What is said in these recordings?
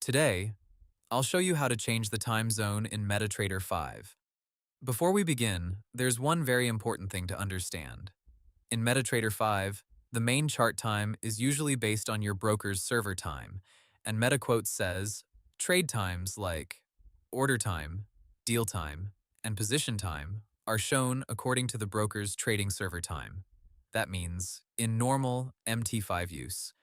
Today, I'll show you how to change the time zone in MetaTrader 5. Before we begin, there's one very important thing to understand. In MetaTrader 5, the main chart time is usually based on your broker's server time, and MetaQuote says trade times like order time, deal time, and position time are shown according to the broker's trading server time. That means, in normal MT5 use,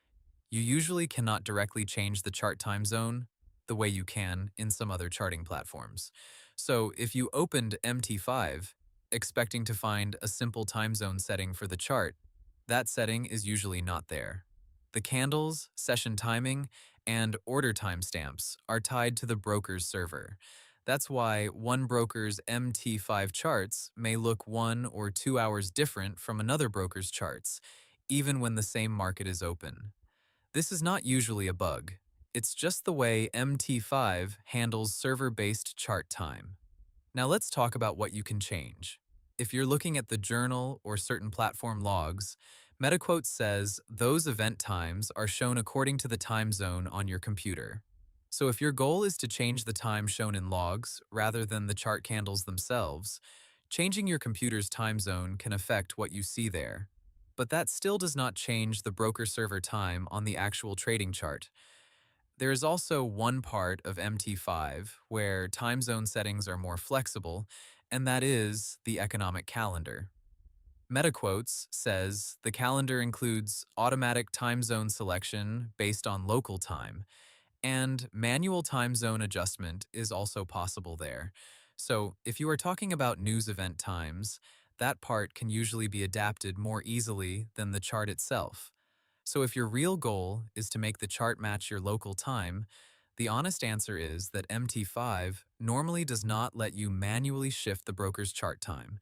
you usually cannot directly change the chart time zone the way you can in some other charting platforms. So if you opened MT5 expecting to find a simple time zone setting for the chart, that setting is usually not there. The candles, session timing, and order timestamps are tied to the broker's server. That's why one broker's MT5 charts may look 1 or 2 hours different from another broker's charts, even when the same market is open. This is not usually a bug. It's just the way MT5 handles server-based chart time. Now let's talk about what you can change. If you're looking at the journal or certain platform logs, MetaQuote says those event times are shown according to the time zone on your computer. So if your goal is to change the time shown in logs rather than the chart candles themselves, changing your computer's time zone can affect what you see there. But that still does not change the broker server time on the actual trading chart. There is also one part of MT5 where time zone settings are more flexible, and that is the economic calendar. MetaQuotes says the calendar includes automatic time zone selection based on local time, and manual time zone adjustment is also possible there. So if you are talking about news event times, that part can usually be adapted more easily than the chart itself. So if your real goal is to make the chart match your local time, the honest answer is that MT5 normally does not let you manually shift the broker's chart time.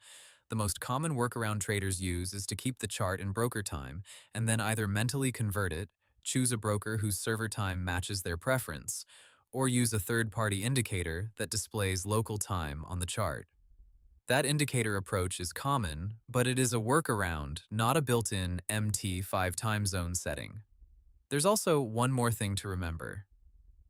The most common workaround traders use is to keep the chart in broker time and then either mentally convert it, choose a broker whose server time matches their preference, or use a third-party indicator that displays local time on the chart. That indicator approach is common, but it is a workaround, not a built-in MT5 time zone setting. There's also one more thing to remember.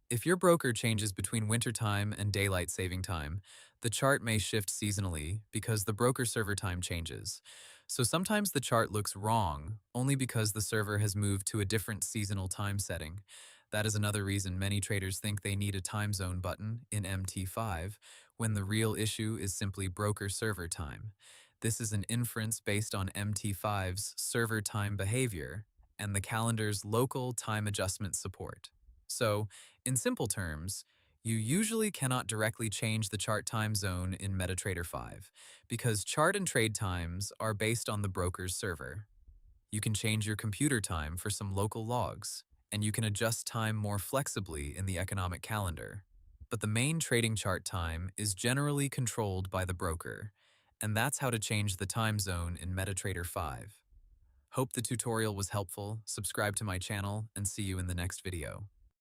If your broker changes between wintertime and daylight saving time, the chart may shift seasonally because the broker server time changes. So sometimes the chart looks wrong only because the server has moved to a different seasonal time setting. That is another reason many traders think they need a time zone button in MT5 when the real issue is simply broker server time. This is an inference based on MT5's server time behavior and the calendar's local time adjustment support. So, in simple terms, you usually cannot directly change the chart time zone in MetaTrader 5 because chart and trade times are based on the broker's server. You can change your computer time for some local logs, and you can adjust time more flexibly in the economic calendar. But the main trading chart time is generally controlled by the broker, and that's how to change the time zone in MetaTrader 5. Hope the tutorial was helpful, subscribe to my channel, and see you in the next video.